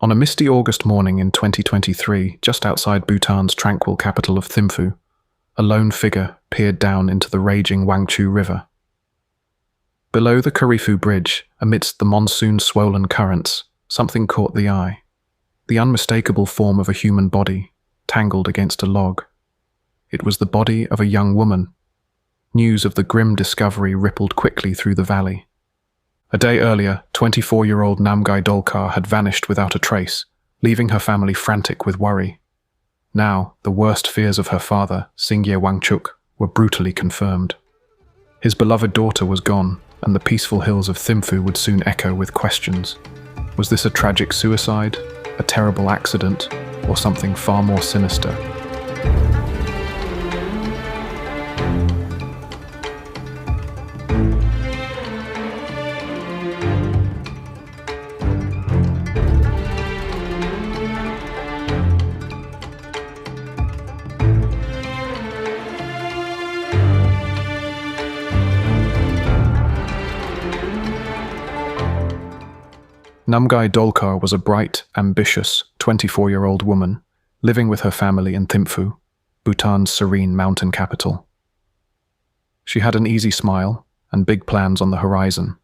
On a misty August morning in 2023, just outside Bhutan's tranquil capital of Thimphu, a lone figure peered down into the raging Wangchu River. Below the Karifu Bridge, amidst the monsoon-swollen currents, something caught the eye. The unmistakable form of a human body, tangled against a log. It was the body of a young woman. News of the grim discovery rippled quickly through the valley. A day earlier, 24-year-old Namgay Dolkar had vanished without a trace, leaving her family frantic with worry. Now, the worst fears of her father, Singye Wangchuk, were brutally confirmed. His beloved daughter was gone, and the peaceful hills of Thimphu would soon echo with questions. Was this a tragic suicide, a terrible accident, or something far more sinister? Namgay Dolkar was a bright, ambitious, 24-year-old woman living with her family in Thimphu, Bhutan's serene mountain capital. She had an easy smile and big plans on the horizon.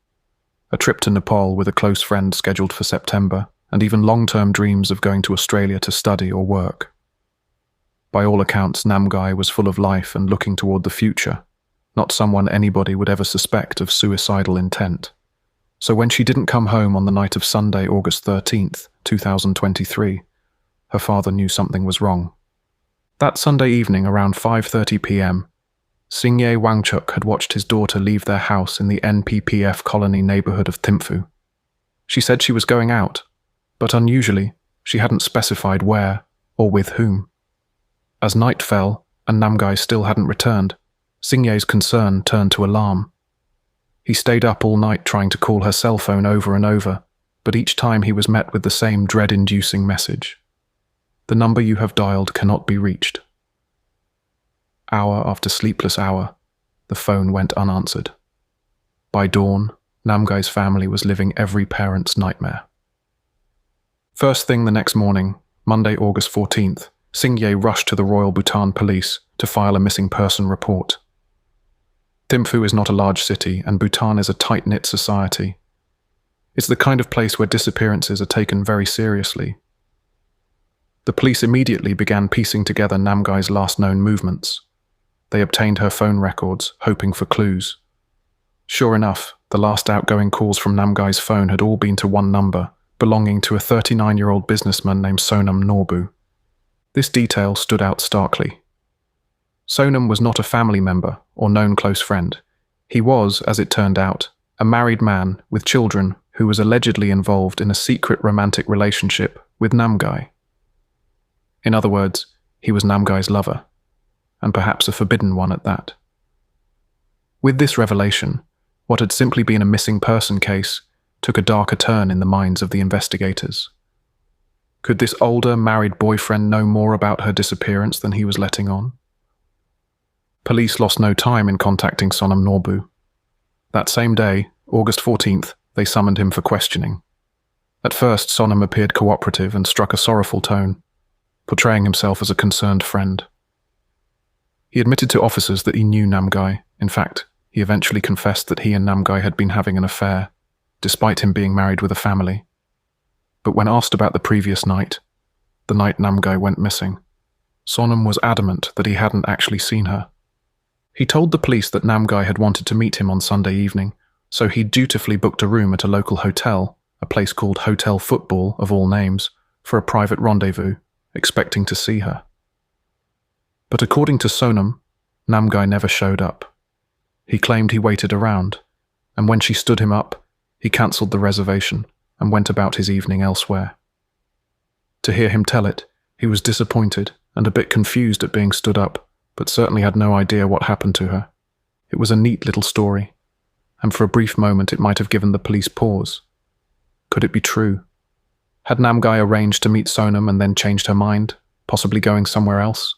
A trip to Nepal with a close friend scheduled for September, and even long-term dreams of going to Australia to study or work. By all accounts, Namgay was full of life and looking toward the future, not someone anybody would ever suspect of suicidal intent. So when she didn't come home on the night of Sunday, August 13th, 2023, her father knew something was wrong. That Sunday evening, around 5:30 p.m., Singye Wangchuk had watched his daughter leave their house in the NPPF colony neighborhood of Thimphu. She said she was going out, but unusually, she hadn't specified where or with whom. As night fell and Namgay still hadn't returned, Singye's concern turned to alarm. He stayed up all night trying to call her cell phone over and over, but each time he was met with the same dread-inducing message. The number you have dialed cannot be reached. Hour after sleepless hour, the phone went unanswered. By dawn, Namgay's family was living every parent's nightmare. First thing the next morning, Monday, August 14th, Singye rushed to the Royal Bhutan Police to file a missing person report. Thimphu is not a large city, and Bhutan is a tight-knit society. It's the kind of place where disappearances are taken very seriously. The police immediately began piecing together Namgay's last known movements. They obtained her phone records, hoping for clues. Sure enough, the last outgoing calls from Namgay's phone had all been to one number, belonging to a 39-year-old businessman named Sonam Norbu. This detail stood out starkly. Sonam was not a family member or known close friend. He was, as it turned out, a married man with children who was allegedly involved in a secret romantic relationship with Namgay. In other words, he was Namgay's lover, and perhaps a forbidden one at that. With this revelation, what had simply been a missing person case took a darker turn in the minds of the investigators. Could this older, married boyfriend know more about her disappearance than he was letting on? Police lost no time in contacting Sonam Norbu. That same day, August 14th, they summoned him for questioning. At first, Sonam appeared cooperative and struck a sorrowful tone, portraying himself as a concerned friend. He admitted to officers that he knew Namgay. In fact, he eventually confessed that he and Namgay had been having an affair, despite him being married with a family. But when asked about the previous night, the night Namgay went missing, Sonam was adamant that he hadn't actually seen her. He told the police that Namgay had wanted to meet him on Sunday evening, so he dutifully booked a room at a local hotel, a place called Hotel Football, of all names, for a private rendezvous, expecting to see her. But according to Sonam, Namgay never showed up. He claimed he waited around, and when she stood him up, he cancelled the reservation and went about his evening elsewhere. To hear him tell it, he was disappointed and a bit confused at being stood up, but certainly had no idea what happened to her. It was a neat little story, and for a brief moment it might have given the police pause. Could it be true? Had Namgay arranged to meet Sonam and then changed her mind, possibly going somewhere else?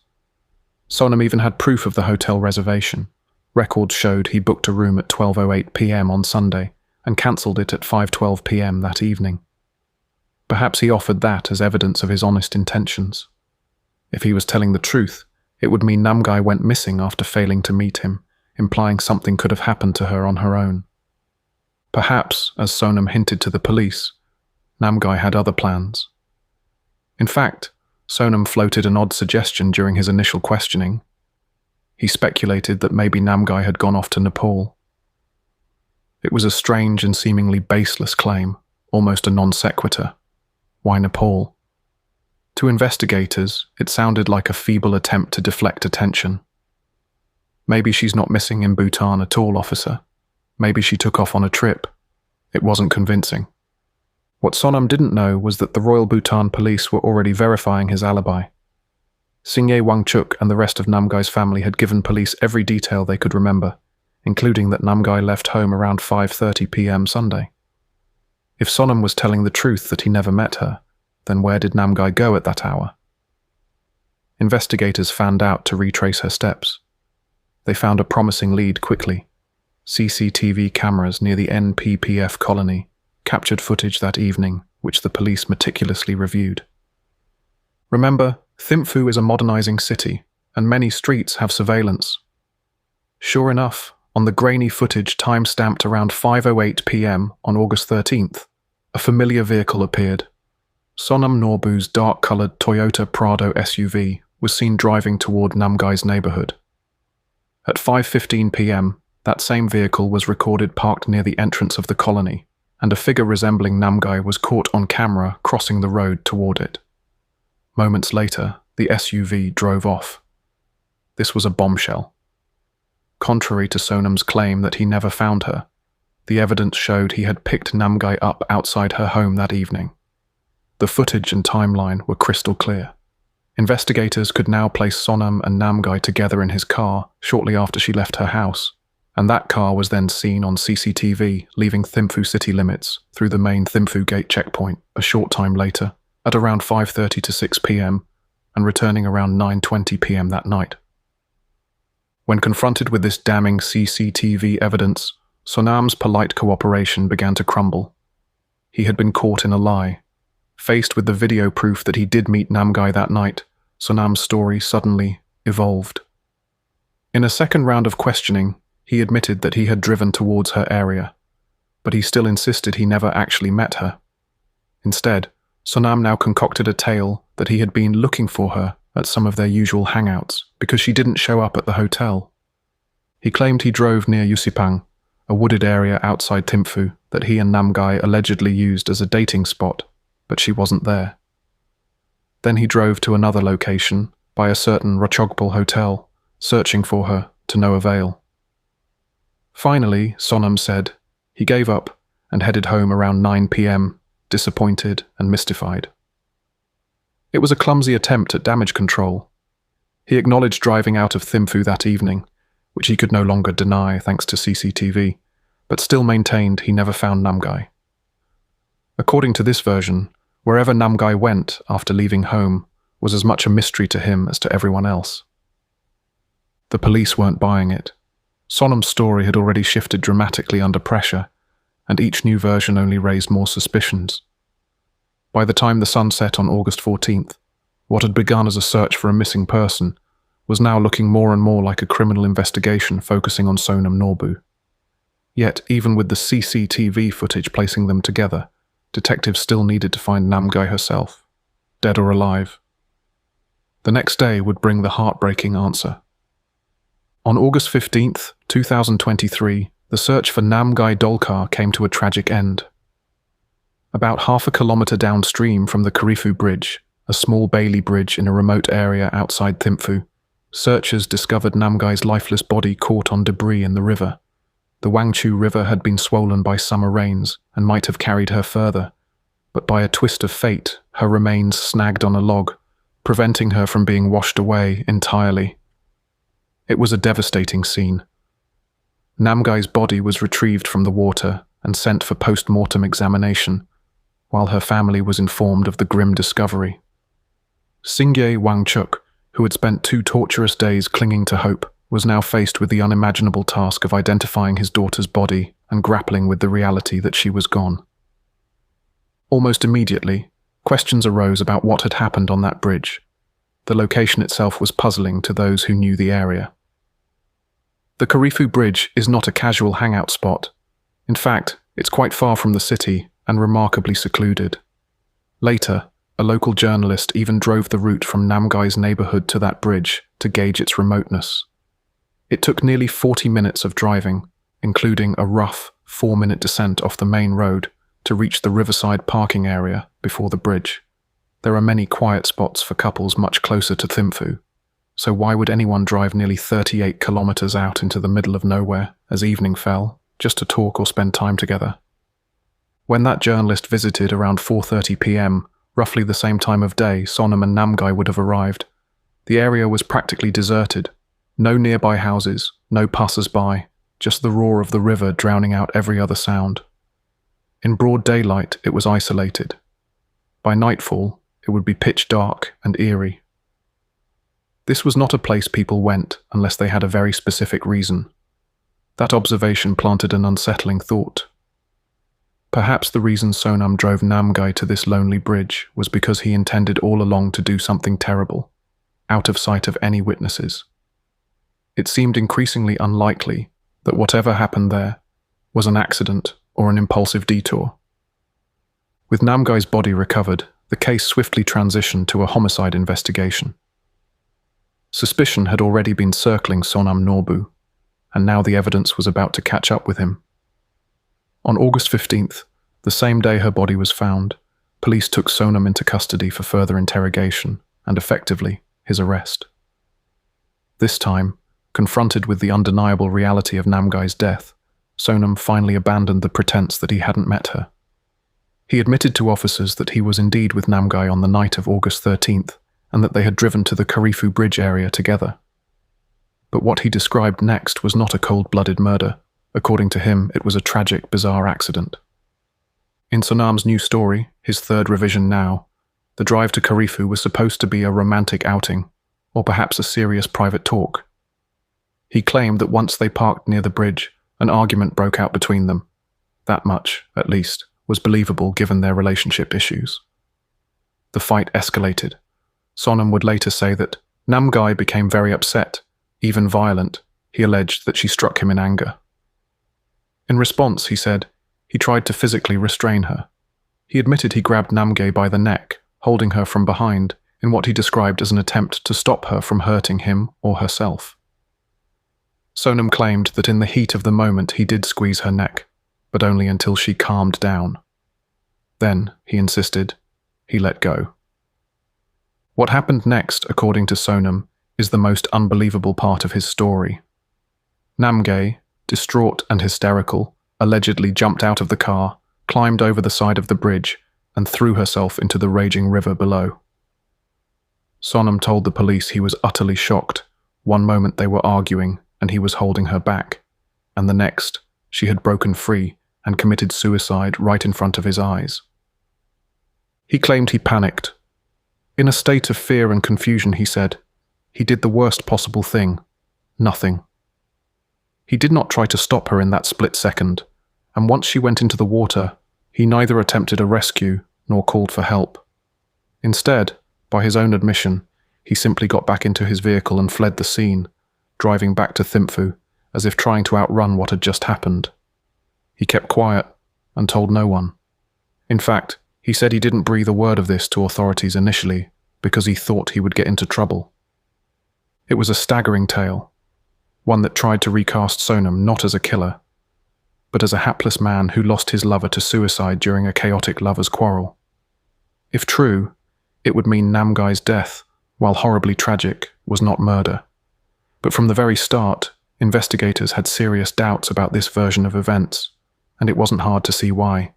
Sonam even had proof of the hotel reservation. Records showed he booked a room at 12:08 p.m. on Sunday and cancelled it at 5:12 p.m. that evening. Perhaps he offered that as evidence of his honest intentions. If he was telling the truth, it would mean Namgay went missing after failing to meet him, implying something could have happened to her on her own. Perhaps, as Sonam hinted to the police, Namgay had other plans. In fact, Sonam floated an odd suggestion during his initial questioning. He speculated that maybe Namgay had gone off to Nepal. It was a strange and seemingly baseless claim, almost a non sequitur. Why Nepal? To investigators, it sounded like a feeble attempt to deflect attention. Maybe she's not missing in Bhutan at all, officer. Maybe she took off on a trip. It wasn't convincing. What Sonam didn't know was that the Royal Bhutan police were already verifying his alibi. Singye Wangchuk and the rest of Namgay's family had given police every detail they could remember, including that Namgay left home around 5:30 p.m. Sunday. If Sonam was telling the truth that he never met her, then where did Namgay go at that hour? Investigators fanned out to retrace her steps. They found a promising lead quickly. CCTV cameras near the NPPF colony captured footage that evening, which the police meticulously reviewed. Remember, Thimphu is a modernizing city, and many streets have surveillance. Sure enough, on the grainy footage time-stamped around 5:08 p.m. on August 13th, a familiar vehicle appeared. Sonam Norbu's dark-coloured Toyota Prado SUV was seen driving toward Namgay's neighbourhood. At 5:15 p.m., that same vehicle was recorded parked near the entrance of the colony, and a figure resembling Namgay was caught on camera crossing the road toward it. Moments later, the SUV drove off. This was a bombshell. Contrary to Sonam's claim that he never found her, the evidence showed he had picked Namgay up outside her home that evening. The footage and timeline were crystal clear. Investigators could now place Sonam and Namgay together in his car shortly after she left her house, and that car was then seen on CCTV leaving Thimphu city limits through the main Thimphu Gate checkpoint a short time later, at around 5:30 to 6 p.m, and returning around 9:20 p.m. that night. When confronted with this damning CCTV evidence, Sonam's polite cooperation began to crumble. He had been caught in a lie. Faced with the video proof that he did meet Namgay that night, Sonam's story suddenly evolved. In a second round of questioning, he admitted that he had driven towards her area, but he still insisted he never actually met her. Instead, Sonam now concocted a tale that he had been looking for her at some of their usual hangouts because she didn't show up at the hotel. He claimed he drove near Yusipang, a wooded area outside Thimphu that he and Namgay allegedly used as a dating spot, but she wasn't there. Then he drove to another location, by a certain Rochogpal hotel, searching for her to no avail. Finally, Sonam said, he gave up and headed home around 9 p.m, disappointed and mystified. It was a clumsy attempt at damage control. He acknowledged driving out of Thimphu that evening, which he could no longer deny thanks to CCTV, but still maintained he never found Namgay. According to this version, wherever Namgay went after leaving home was as much a mystery to him as to everyone else. The police weren't buying it. Sonam's story had already shifted dramatically under pressure, and each new version only raised more suspicions. By the time the sun set on August 14th, what had begun as a search for a missing person was now looking more and more like a criminal investigation focusing on Sonam Norbu. Yet, even with the CCTV footage placing them together, detectives still needed to find Namgay herself, dead or alive. The next day would bring the heartbreaking answer. On August 15th, 2023, the search for Namgay Dolkar came to a tragic end. About half a kilometre downstream from the Karifu Bridge, a small Bailey bridge in a remote area outside Thimphu, searchers discovered Namgay's lifeless body caught on debris in the river. The Wangchu River had been swollen by summer rains and might have carried her further, but by a twist of fate, her remains snagged on a log, preventing her from being washed away entirely. It was a devastating scene. Namgay's body was retrieved from the water and sent for post-mortem examination, while her family was informed of the grim discovery. Singye Wangchuk, who had spent 2 torturous days clinging to hope, was now faced with the unimaginable task of identifying his daughter's body and grappling with the reality that she was gone. Almost immediately, Questions arose about what had happened on that bridge. The location itself was puzzling to those who knew the area. The Karifu Bridge is not a casual hangout spot. In fact, it's quite far from the city and remarkably secluded. Later, a local journalist even drove the route from Namgay's neighborhood to that bridge to gauge its remoteness. It took nearly 40 minutes of driving, including a rough 4-minute descent off the main road, to reach the riverside parking area before the bridge. There are many quiet spots for couples much closer to Thimphu, so why would anyone drive nearly 38 kilometers out into the middle of nowhere as evening fell, just to talk or spend time together? When that journalist visited around 4:30 p.m., roughly the same time of day Sonam and Namgay would have arrived, the area was practically deserted. No nearby houses, no passers-by, just the roar of the river drowning out every other sound. In broad daylight, it was isolated. By nightfall, it would be pitch dark and eerie. This was not a place people went unless they had a very specific reason. That observation planted an unsettling thought. Perhaps the reason Sonam drove Namgay to this lonely bridge was because he intended all along to do something terrible, out of sight of any witnesses. It seemed increasingly unlikely that whatever happened there was an accident or an impulsive detour. With Namgay's body recovered, the case swiftly transitioned to a homicide investigation. Suspicion had already been circling Sonam Norbu, and now the evidence was about to catch up with him. On August 15th, the same day her body was found, police took Sonam into custody for further interrogation and, effectively, his arrest. This time, confronted with the undeniable reality of Namgay's death, Sonam finally abandoned the pretense that he hadn't met her. He admitted to officers that he was indeed with Namgay on the night of August 13th and that they had driven to the Karifu Bridge area together. But what he described next was not a cold-blooded murder. According to him, it was a tragic, bizarre accident. In Sonam's new story, his third revision now, the drive to Karifu was supposed to be a romantic outing, or perhaps a serious private talk. He claimed that once they parked near the bridge, an argument broke out between them. That much, at least, was believable given their relationship issues. The fight escalated. Sonam would later say that Namgay became very upset, even violent. He alleged that she struck him in anger. In response, he said, he tried to physically restrain her. He admitted he grabbed Namgay by the neck, holding her from behind, in what he described as an attempt to stop her from hurting him or herself. Sonam claimed that in the heat of the moment he did squeeze her neck, but only until she calmed down. Then, he insisted, he let go. What happened next, according to Sonam, is the most unbelievable part of his story. Namgay, distraught and hysterical, allegedly jumped out of the car, climbed over the side of the bridge, and threw herself into the raging river below. Sonam told the police he was utterly shocked. One moment they were arguing, and he was holding her back, and the next, she had broken free and committed suicide right in front of his eyes. He claimed he panicked. In a state of fear and confusion, he said, he did the worst possible thing, nothing. He did not try to stop her in that split second, and once she went into the water, he neither attempted a rescue nor called for help. Instead, by his own admission, he simply got back into his vehicle and fled the scene, driving back to Thimphu, as if trying to outrun what had just happened. He kept quiet and told no one. In fact, he said he didn't breathe a word of this to authorities initially because he thought he would get into trouble. It was a staggering tale, one that tried to recast Sonam not as a killer, but as a hapless man who lost his lover to suicide during a chaotic lover's quarrel. If true, it would mean Namgay's death, while horribly tragic, was not murder. But from the very start, investigators had serious doubts about this version of events, and it wasn't hard to see why.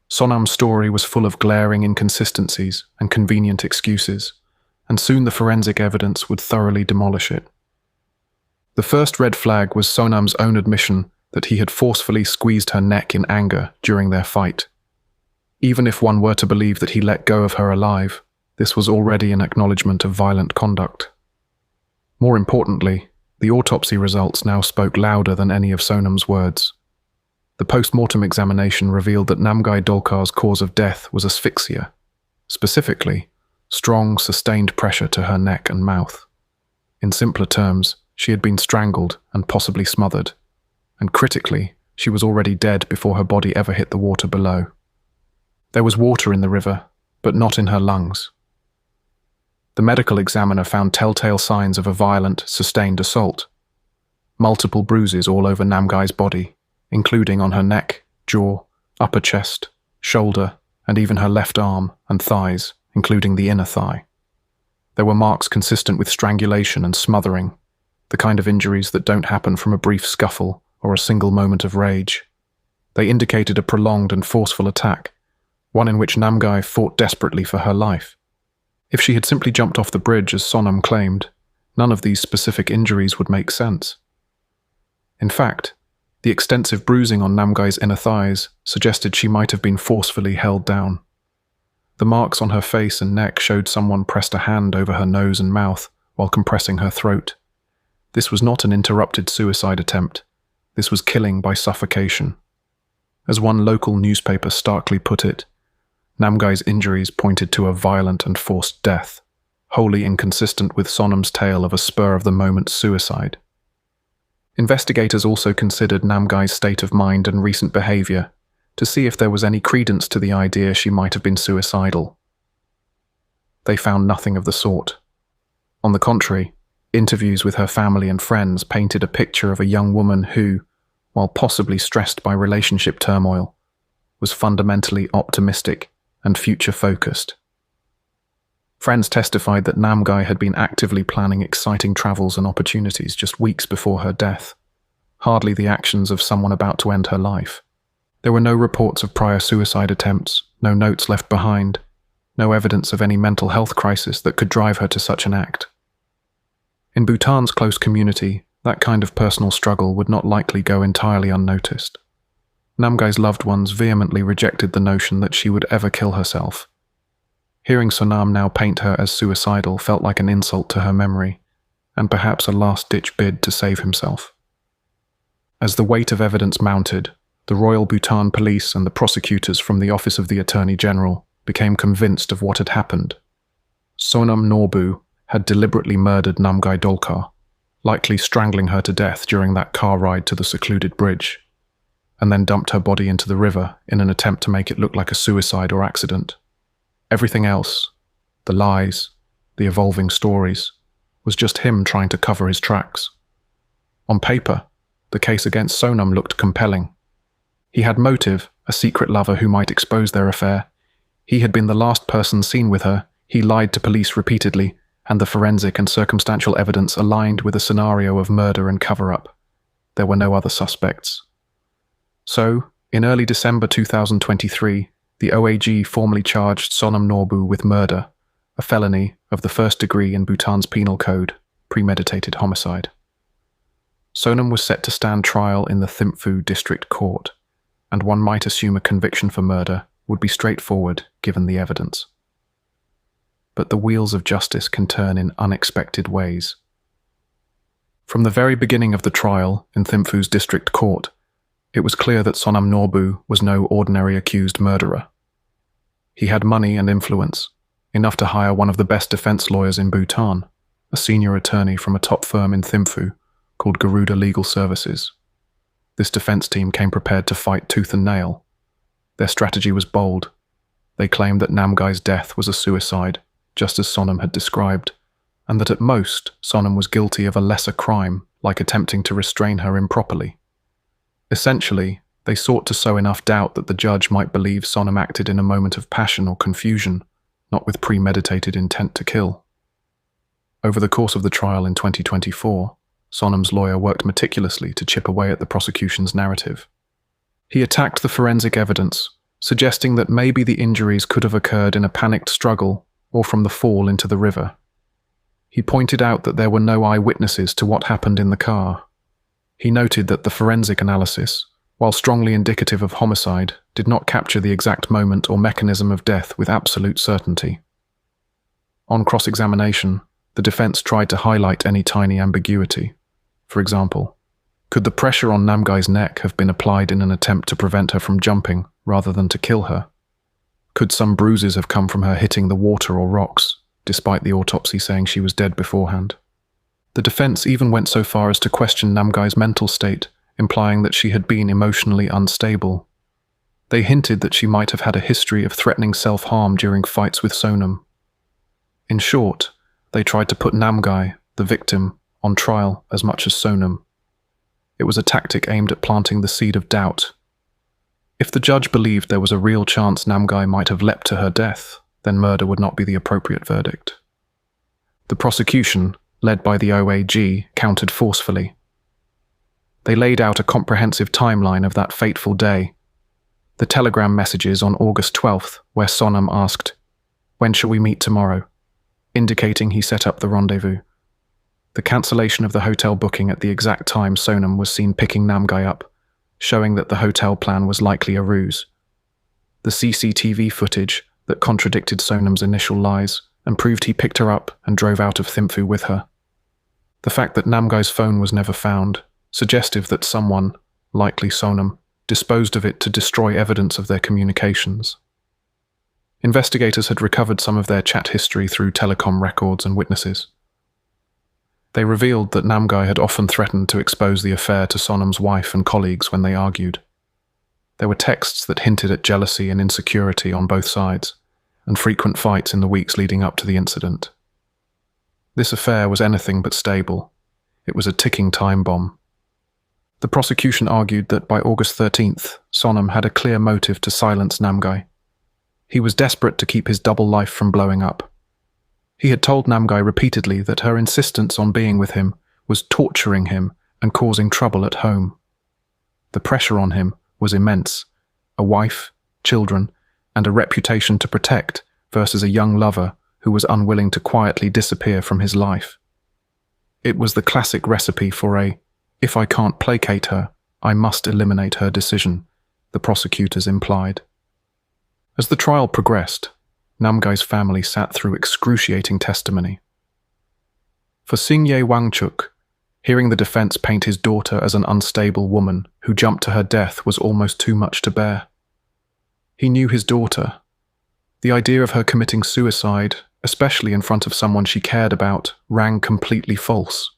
Sonam's story was full of glaring inconsistencies and convenient excuses, and soon the forensic evidence would thoroughly demolish it. The first red flag was Sonam's own admission that he had forcefully squeezed her neck in anger during their fight. Even if one were to believe that he let go of her alive, this was already an acknowledgement of violent conduct. More importantly, the autopsy results now spoke louder than any of Sonam's words. The post-mortem examination revealed that Namgay Dolkar's cause of death was asphyxia. Specifically, strong, sustained pressure to her neck and mouth. In simpler terms, she had been strangled and possibly smothered, and critically, she was already dead before her body ever hit the water below. There was water in the river, but not in her lungs. The medical examiner found telltale signs of a violent, sustained assault. Multiple bruises all over Namgay's body, including on her neck, jaw, upper chest, shoulder, and even her left arm and thighs, including the inner thigh. There were marks consistent with strangulation and smothering, the kind of injuries that don't happen from a brief scuffle or a single moment of rage. They indicated a prolonged and forceful attack, one in which Namgay fought desperately for her life. If she had simply jumped off the bridge, as Sonam claimed, none of these specific injuries would make sense. In fact, the extensive bruising on Namgay's inner thighs suggested she might have been forcefully held down. The marks on her face and neck showed someone pressed a hand over her nose and mouth while compressing her throat. This was not an interrupted suicide attempt. This was killing by suffocation. As one local newspaper starkly put it, Namgay's injuries pointed to a violent and forced death, wholly inconsistent with Sonam's tale of a spur-of-the-moment suicide. Investigators also considered Namgay's state of mind and recent behavior to see if there was any credence to the idea she might have been suicidal. They found nothing of the sort. On the contrary, interviews with her family and friends painted a picture of a young woman who, while possibly stressed by relationship turmoil, was fundamentally optimistic and future-focused. Friends testified that Namgay had been actively planning exciting travels and opportunities just weeks before her death, hardly the actions of someone about to end her life. There were no reports of prior suicide attempts, no notes left behind, no evidence of any mental health crisis that could drive her to such an act. In Bhutan's close community, that kind of personal struggle would not likely go entirely unnoticed. Namgay's loved ones vehemently rejected the notion that she would ever kill herself. Hearing Sonam now paint her as suicidal felt like an insult to her memory, and perhaps a last-ditch bid to save himself. As the weight of evidence mounted, the Royal Bhutan Police and the prosecutors from the Office of the Attorney General became convinced of what had happened. Sonam Norbu had deliberately murdered Namgay Dolkar, likely strangling her to death during that car ride to the secluded bridge, and then dumped her body into the river in an attempt to make it look like a suicide or accident. Everything else, the lies, the evolving stories, was just him trying to cover his tracks. On paper, the case against Sonam looked compelling. He had motive, a secret lover who might expose their affair. He had been the last person seen with her, he lied to police repeatedly, and the forensic and circumstantial evidence aligned with a scenario of murder and cover-up. There were no other suspects. So, in early December 2023, the OAG formally charged Sonam Norbu with murder, a felony of the first degree in Bhutan's penal code, premeditated homicide. Sonam was set to stand trial in the Thimphu District Court, and one might assume a conviction for murder would be straightforward given the evidence. But the wheels of justice can turn in unexpected ways. From the very beginning of the trial in Thimphu's District Court, it was clear that Sonam Norbu was no ordinary accused murderer. He had money and influence, enough to hire one of the best defense lawyers in Bhutan, a senior attorney from a top firm in Thimphu called Garuda Legal Services. This defense team came prepared to fight tooth and nail. Their strategy was bold. They claimed that Namgay's death was a suicide, just as Sonam had described, and that at most Sonam was guilty of a lesser crime, like attempting to restrain her improperly. Essentially, they sought to sow enough doubt that the judge might believe Sonam acted in a moment of passion or confusion, not with premeditated intent to kill. Over the course of the trial in 2024, Sonam's lawyer worked meticulously to chip away at the prosecution's narrative. He attacked the forensic evidence, suggesting that maybe the injuries could have occurred in a panicked struggle or from the fall into the river. He pointed out that there were no eyewitnesses to what happened in the car. He noted that the forensic analysis, while strongly indicative of homicide, did not capture the exact moment or mechanism of death with absolute certainty. On cross-examination, the defense tried to highlight any tiny ambiguity. For example, could the pressure on Namgay's neck have been applied in an attempt to prevent her from jumping rather than to kill her? Could some bruises have come from her hitting the water or rocks, despite the autopsy saying she was dead beforehand? The defense even went so far as to question Namgay's mental state, implying that she had been emotionally unstable. They hinted that she might have had a history of threatening self-harm during fights with Sonam. In short, they tried to put Namgay, the victim, on trial as much as Sonam. It was a tactic aimed at planting the seed of doubt. If the judge believed there was a real chance Namgay might have leapt to her death, then murder would not be the appropriate verdict. The prosecution, led by the OAG, countered forcefully. They laid out a comprehensive timeline of that fateful day. The telegram messages on August 12th, where Sonam asked, "When shall we meet tomorrow?" indicating he set up the rendezvous. The cancellation of the hotel booking at the exact time Sonam was seen picking Namgay up, showing that the hotel plan was likely a ruse. The CCTV footage that contradicted Sonam's initial lies and proved he picked her up and drove out of Thimphu with her. The fact that Namgay's phone was never found, suggestive that someone, likely Sonam, disposed of it to destroy evidence of their communications. Investigators had recovered some of their chat history through telecom records and witnesses. They revealed that Namgay had often threatened to expose the affair to Sonam's wife and colleagues when they argued. There were texts that hinted at jealousy and insecurity on both sides, and frequent fights in the weeks leading up to the incident. This affair was anything but stable. It was a ticking time bomb. The prosecution argued that by August 13th, Sonam had a clear motive to silence Namgay. He was desperate to keep his double life from blowing up. He had told Namgay repeatedly that her insistence on being with him was torturing him and causing trouble at home. The pressure on him was immense: a wife, children, and a reputation to protect versus a young lover who was unwilling to quietly disappear from his life. It was the classic recipe for a "if I can't placate her, I must eliminate her" decision, the prosecutors implied. As the trial progressed, Namgay's family sat through excruciating testimony. For Singye Wangchuk, hearing the defense paint his daughter as an unstable woman who jumped to her death was almost too much to bear. He knew his daughter. The idea of her committing suicide, especially in front of someone she cared about, rang completely false.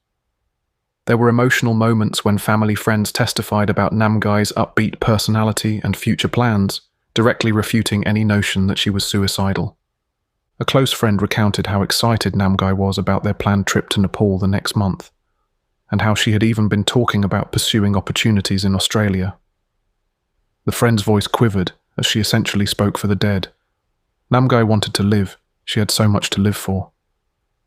There were emotional moments when family friends testified about Namgay's upbeat personality and future plans, directly refuting any notion that she was suicidal. A close friend recounted how excited Namgay was about their planned trip to Nepal the next month, and how she had even been talking about pursuing opportunities in Australia. The friend's voice quivered as she essentially spoke for the dead. Namgay wanted to live. She had so much to live for.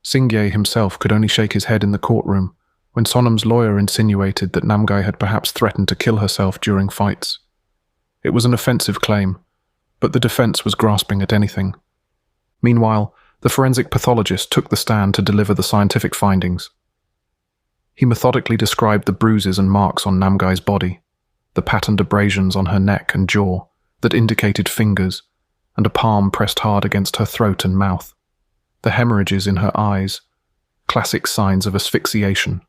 Singye himself could only shake his head in the courtroom when Sonam's lawyer insinuated that Namgay had perhaps threatened to kill herself during fights. It was an offensive claim, but the defense was grasping at anything. Meanwhile, the forensic pathologist took the stand to deliver the scientific findings. He methodically described the bruises and marks on Namgay's body, the patterned abrasions on her neck and jaw that indicated fingers, and a palm pressed hard against her throat and mouth, the hemorrhages in her eyes, classic signs of asphyxiation.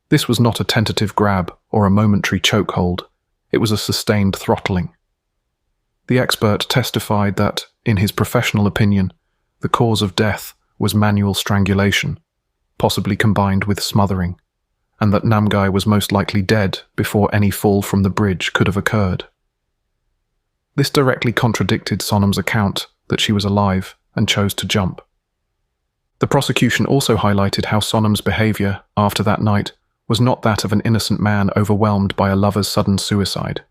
This was not a tentative grab or a momentary chokehold. It was a sustained throttling. The expert testified that, in his professional opinion, the cause of death was manual strangulation, possibly combined with smothering, and that Namgay was most likely dead before any fall from the bridge could have occurred. This directly contradicted Sonam's account that she was alive and chose to jump. The prosecution also highlighted how Sonam's behavior after that night was not that of an innocent man overwhelmed by a lover's sudden suicide.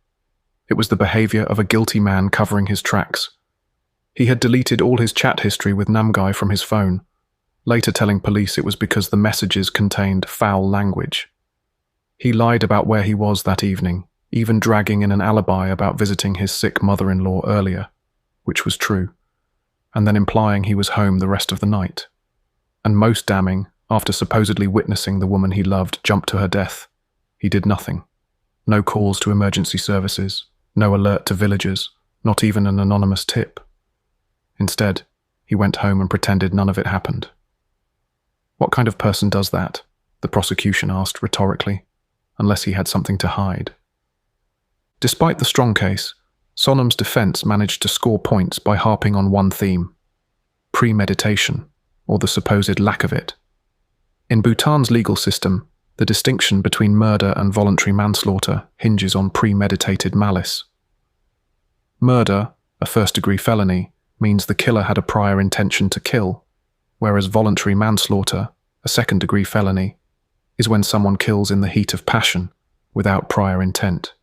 It was the behavior of a guilty man covering his tracks. He had deleted all his chat history with Namgay from his phone, later telling police it was because the messages contained foul language. He lied about where he was that evening, even dragging in an alibi about visiting his sick mother-in-law earlier, which was true, and then implying he was home the rest of the night. And most damning, after supposedly witnessing the woman he loved jump to her death, he did nothing. No calls to emergency services, no alert to villagers, not even an anonymous tip. Instead, he went home and pretended none of it happened. What kind of person does that? The prosecution asked rhetorically, unless he had something to hide. Despite the strong case, Sonam's defense managed to score points by harping on one theme: premeditation, or the supposed lack of it. In Bhutan's legal system, the distinction between murder and voluntary manslaughter hinges on premeditated malice. Murder, a first-degree felony, means the killer had a prior intention to kill, whereas voluntary manslaughter, a second-degree felony, is when someone kills in the heat of passion, without prior intent.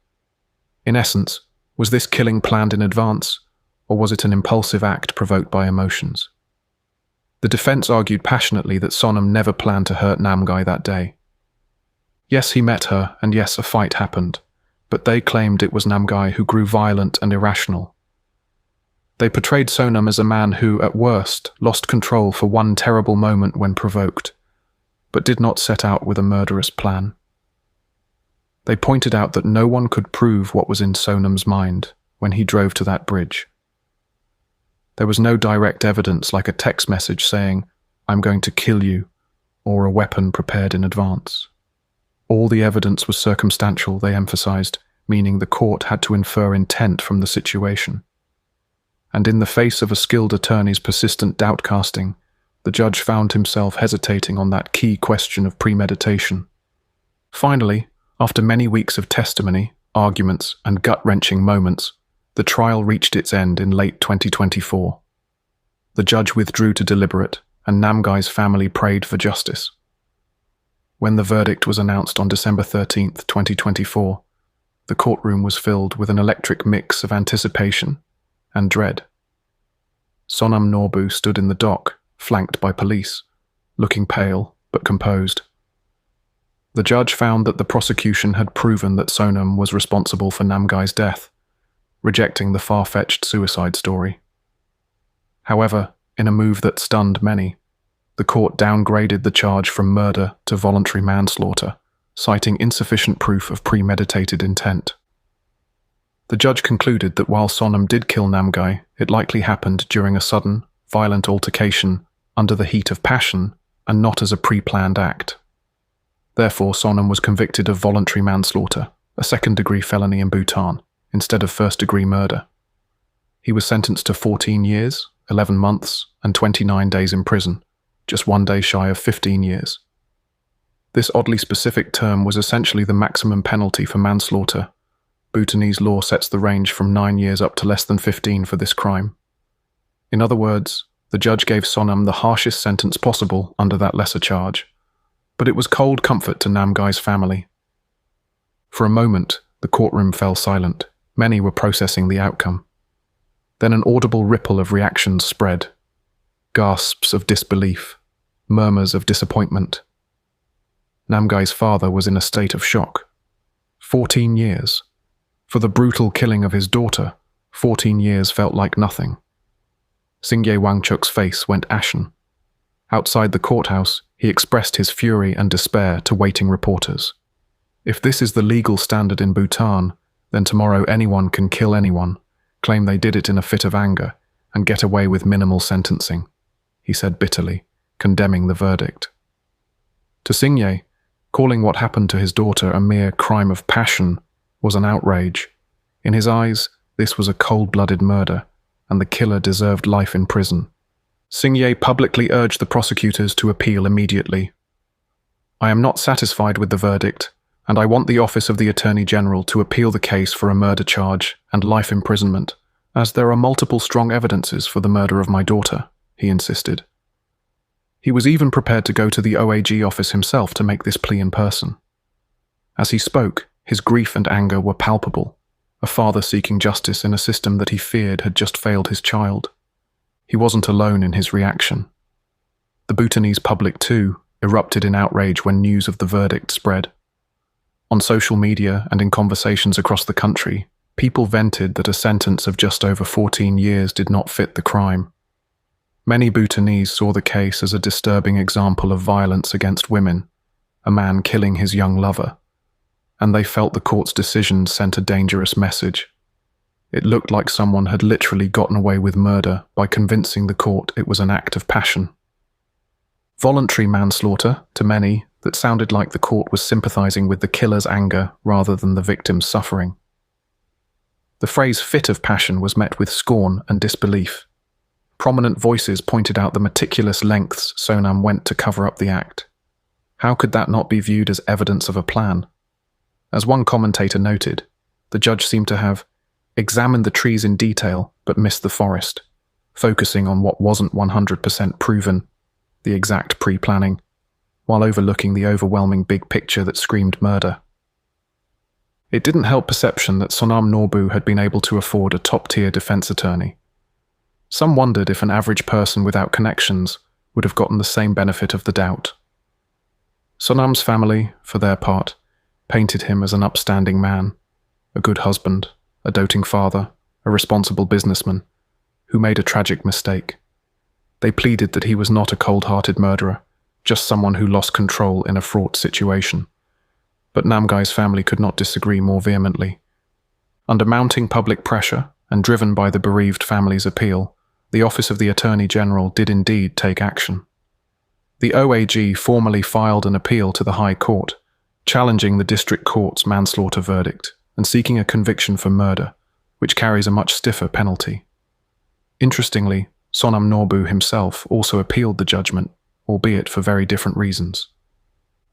In essence, was this killing planned in advance, or was it an impulsive act provoked by emotions? The defense argued passionately that Sonam never planned to hurt Namgay that day. Yes, he met her, and yes, a fight happened, but they claimed it was Namgay who grew violent and irrational. They portrayed Sonam as a man who, at worst, lost control for one terrible moment when provoked, but did not set out with a murderous plan. They pointed out that no one could prove what was in Sonam's mind when he drove to that bridge. There was no direct evidence like a text message saying, "I'm going to kill you," or a weapon prepared in advance. All the evidence was circumstantial, they emphasized, meaning the court had to infer intent from the situation. And in the face of a skilled attorney's persistent doubt-casting, the judge found himself hesitating on that key question of premeditation. Finally, after many weeks of testimony, arguments, and gut-wrenching moments, the trial reached its end in late 2024. The judge withdrew to deliberate, and Namgay's family prayed for justice. When the verdict was announced on December 13th, 2024, the courtroom was filled with an electric mix of anticipation and dread. Sonam Norbu stood in the dock, flanked by police, looking pale but composed. The judge found that the prosecution had proven that Sonam was responsible for Namgay's death, rejecting the far-fetched suicide story. However, in a move that stunned many, the court downgraded the charge from murder to voluntary manslaughter, citing insufficient proof of premeditated intent. The judge concluded that while Sonam did kill Namgay, it likely happened during a sudden, violent altercation under the heat of passion and not as a pre-planned act. Therefore, Sonam was convicted of voluntary manslaughter, a second-degree felony in Bhutan, instead of first-degree murder. He was sentenced to 14 years, 11 months, and 29 days in prison, just 1 day shy of 15 years. This oddly specific term was essentially the maximum penalty for manslaughter. Bhutanese law sets the range from 9 years up to less than 15 for this crime. In other words, the judge gave Sonam the harshest sentence possible under that lesser charge. But it was cold comfort to Namgay's family. For a moment, the courtroom fell silent. Many were processing the outcome. Then an audible ripple of reactions spread. Gasps of disbelief, murmurs of disappointment. Namgay's father was in a state of shock. 14 years. For the brutal killing of his daughter, 14 years felt like nothing. Singye Wangchuk's face went ashen. Outside the courthouse, he expressed his fury and despair to waiting reporters. If this is the legal standard in Bhutan, then tomorrow anyone can kill anyone, claim they did it in a fit of anger, and get away with minimal sentencing, he said bitterly, condemning the verdict. To Singye, calling what happened to his daughter a mere crime of passion was an outrage. In his eyes, this was a cold-blooded murder, and the killer deserved life in prison. Singye publicly urged the prosecutors to appeal immediately. "I am not satisfied with the verdict, and I want the Office of the Attorney General to appeal the case for a murder charge and life imprisonment, as there are multiple strong evidences for the murder of my daughter," he insisted. He was even prepared to go to the OAG office himself to make this plea in person. As he spoke, his grief and anger were palpable, a father seeking justice in a system that he feared had just failed his child. He wasn't alone in his reaction. The Bhutanese public, too, erupted in outrage when news of the verdict spread. On social media and in conversations across the country, people vented that a sentence of just over 14 years did not fit the crime. Many Bhutanese saw the case as a disturbing example of violence against women, a man killing his young lover, and they felt the court's decision sent a dangerous message. It looked like someone had literally gotten away with murder by convincing the court it was an act of passion. Voluntary manslaughter, to many, that sounded like the court was sympathizing with the killer's anger rather than the victim's suffering. The phrase fit of passion was met with scorn and disbelief. Prominent voices pointed out the meticulous lengths Sonam went to cover up the act. How could that not be viewed as evidence of a plan? As one commentator noted, the judge seemed to have examined the trees in detail but missed the forest, focusing on what wasn't 100% proven, the exact pre-planning, while overlooking the overwhelming big picture that screamed murder. It didn't help perception that Sonam Norbu had been able to afford a top-tier defense attorney. Some wondered if an average person without connections would have gotten the same benefit of the doubt. Sonam's family, for their part, painted him as an upstanding man, a good husband, a doting father, a responsible businessman, who made a tragic mistake. They pleaded that he was not a cold-hearted murderer, just someone who lost control in a fraught situation. But Namgay's family could not disagree more vehemently. Under mounting public pressure, and driven by the bereaved family's appeal, the Office of the Attorney General did indeed take action. The OAG formally filed an appeal to the High Court, challenging the District Court's manslaughter verdict and seeking a conviction for murder, which carries a much stiffer penalty. Interestingly, Sonam Norbu himself also appealed the judgment, albeit for very different reasons.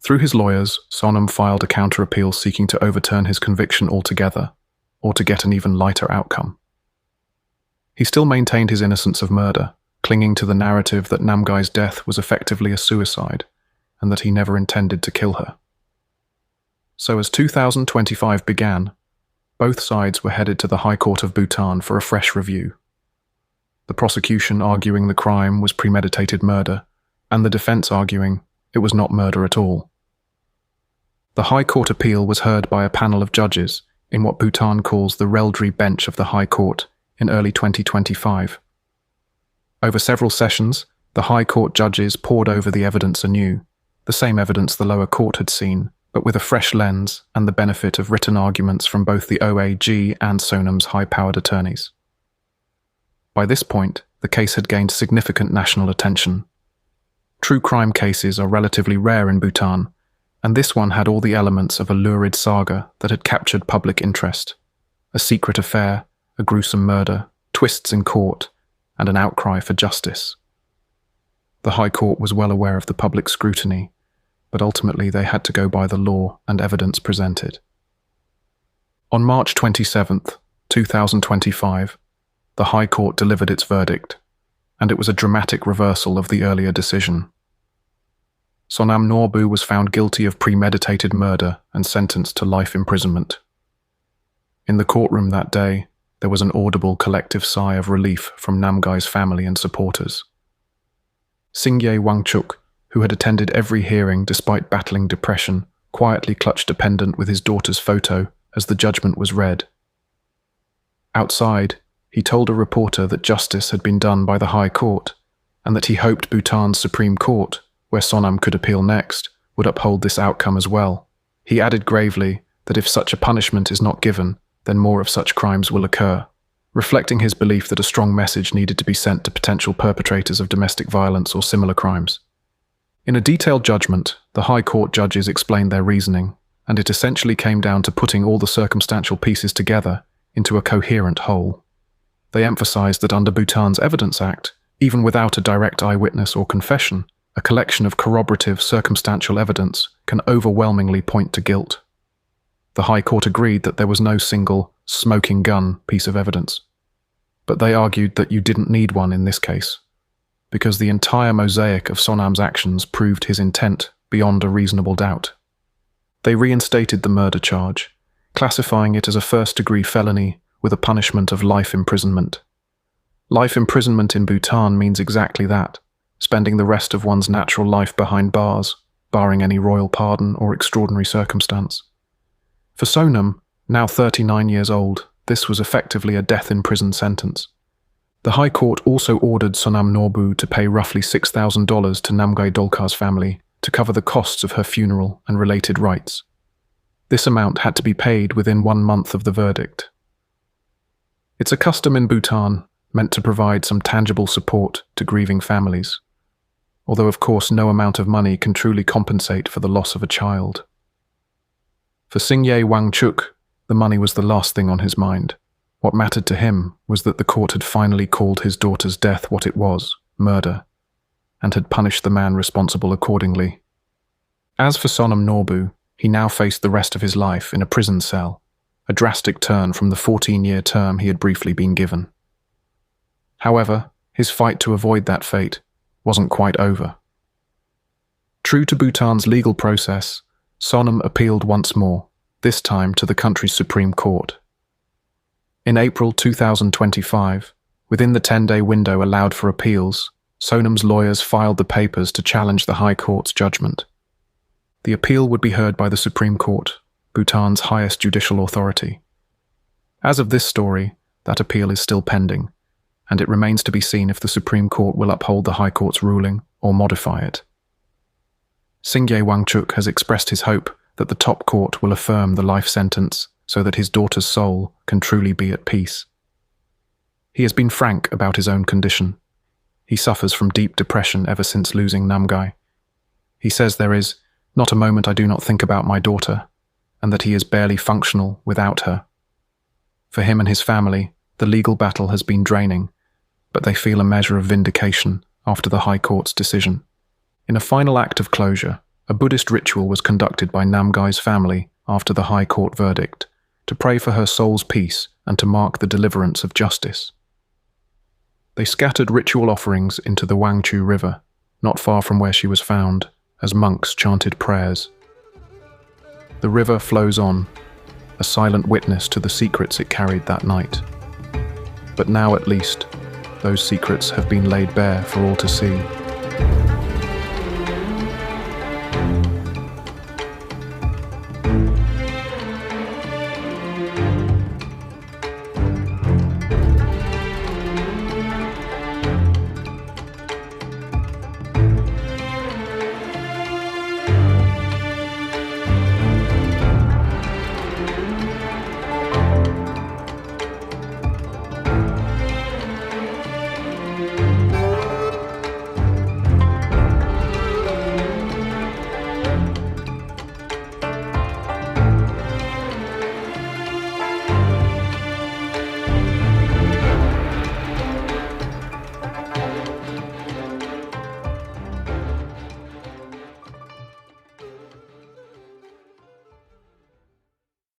Through his lawyers, Sonam filed a counter-appeal seeking to overturn his conviction altogether, or to get an even lighter outcome. He still maintained his innocence of murder, clinging to the narrative that Namgay's death was effectively a suicide, and that he never intended to kill her. So as 2025 began, both sides were headed to the High Court of Bhutan for a fresh review. The prosecution arguing the crime was premeditated murder, and the defense arguing it was not murder at all. The High Court appeal was heard by a panel of judges in what Bhutan calls the Reldry Bench of the High Court in early 2025. Over several sessions, the High Court judges pored over the evidence anew, the same evidence the lower court had seen, but with a fresh lens and the benefit of written arguments from both the OAG and Sonam's high-powered attorneys. By this point, the case had gained significant national attention. True crime cases are relatively rare in Bhutan, and this one had all the elements of a lurid saga that had captured public interest. A secret affair, a gruesome murder, twists in court, and an outcry for justice. The High Court was well aware of the public scrutiny, but ultimately they had to go by the law and evidence presented. On March 27, 2025, the High Court delivered its verdict, and it was a dramatic reversal of the earlier decision. Sonam Norbu was found guilty of premeditated murder and sentenced to life imprisonment. In the courtroom that day, there was an audible collective sigh of relief from Namgay's family and supporters. Singye Wangchuk, who had attended every hearing despite battling depression, quietly clutched a pendant with his daughter's photo as the judgment was read. Outside, he told a reporter that justice had been done by the High Court, and that he hoped Bhutan's Supreme Court, where Sonam could appeal next, would uphold this outcome as well. He added gravely that if such a punishment is not given, then more of such crimes will occur, reflecting his belief that a strong message needed to be sent to potential perpetrators of domestic violence or similar crimes. In a detailed judgment, the High Court judges explained their reasoning, and it essentially came down to putting all the circumstantial pieces together into a coherent whole. They emphasized that under Bhutan's Evidence Act, even without a direct eyewitness or confession, a collection of corroborative circumstantial evidence can overwhelmingly point to guilt. The High Court agreed that there was no single smoking gun piece of evidence, but they argued that you didn't need one in this case, because the entire mosaic of Sonam's actions proved his intent beyond a reasonable doubt. They reinstated the murder charge, classifying it as a first-degree felony with a punishment of life imprisonment. Life imprisonment in Bhutan means exactly that, spending the rest of one's natural life behind bars, barring any royal pardon or extraordinary circumstance. For Sonam, now 39 years old, this was effectively a death-in-prison sentence. The High Court also ordered Sonam Norbu to pay roughly $6,000 to Namgay Dolkar's family to cover the costs of her funeral and related rites. This amount had to be paid within 1 month of the verdict. It's a custom in Bhutan meant to provide some tangible support to grieving families, although of course no amount of money can truly compensate for the loss of a child. For Singye Wangchuk, the money was the last thing on his mind. What mattered to him was that the court had finally called his daughter's death what it was, murder, and had punished the man responsible accordingly. As for Sonam Norbu, he now faced the rest of his life in a prison cell, a drastic turn from the 14-year term he had briefly been given. However, his fight to avoid that fate wasn't quite over. True to Bhutan's legal process, Sonam appealed once more, this time to the country's Supreme Court. In April 2025, within the 10-day window allowed for appeals, Sonam's lawyers filed the papers to challenge the High Court's judgment. The appeal would be heard by the Supreme Court, Bhutan's highest judicial authority. As of this story, that appeal is still pending, and it remains to be seen if the Supreme Court will uphold the High Court's ruling or modify it. Singye Wangchuk has expressed his hope that the top court will affirm the life sentence so that his daughter's soul can truly be at peace. He has been frank about his own condition. He suffers from deep depression ever since losing Namgay. He says there is not a moment I do not think about my daughter, and that he is barely functional without her. For him and his family, the legal battle has been draining, but they feel a measure of vindication after the High Court's decision. In a final act of closure, a Buddhist ritual was conducted by Namgay's family after the High Court verdict, to pray for her soul's peace and to mark the deliverance of justice. They scattered ritual offerings into the Wangchu River, not far from where she was found, as monks chanted prayers. The river flows on, a silent witness to the secrets it carried that night. But now at least, those secrets have been laid bare for all to see.